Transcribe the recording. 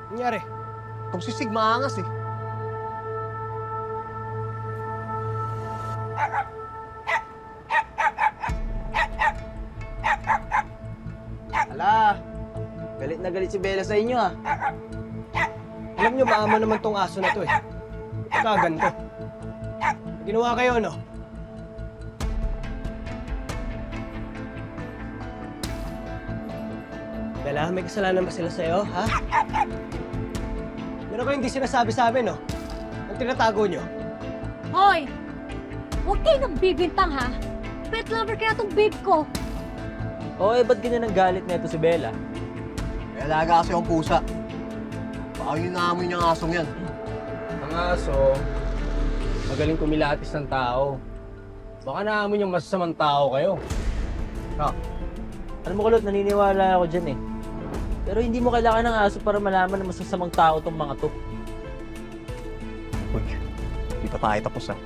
Nangyari? Itong si Sig maangas eh. Ala, galit na galit si Bella sa inyo ah. Alam nyo, maama naman tong aso na to eh. Kaganto. Ginawa kayo, no? Bella, may kasalanan ba sila sa'yo, ha? Meron kayong hindi sinasabi sa amin, no? Ang tinatago nyo. Hoy! Huwag kayo nang bibintang, ha? Pet lover kaya tong babe ko. Oo, ba't ganyan ang galit na ito si Bella? May alaga kasi yung pusa. Baka yung naamoy niyang asong yan. Ang aso, magaling kumilatis ng tao. Baka naamoy niyang masasamang tao kayo. Alam mo, Kulot, naniniwala ako dyan eh. Pero hindi mo kailangan ng aso para malaman na masasamang tao tong mga to. Uy, di pa tayo tapos ah.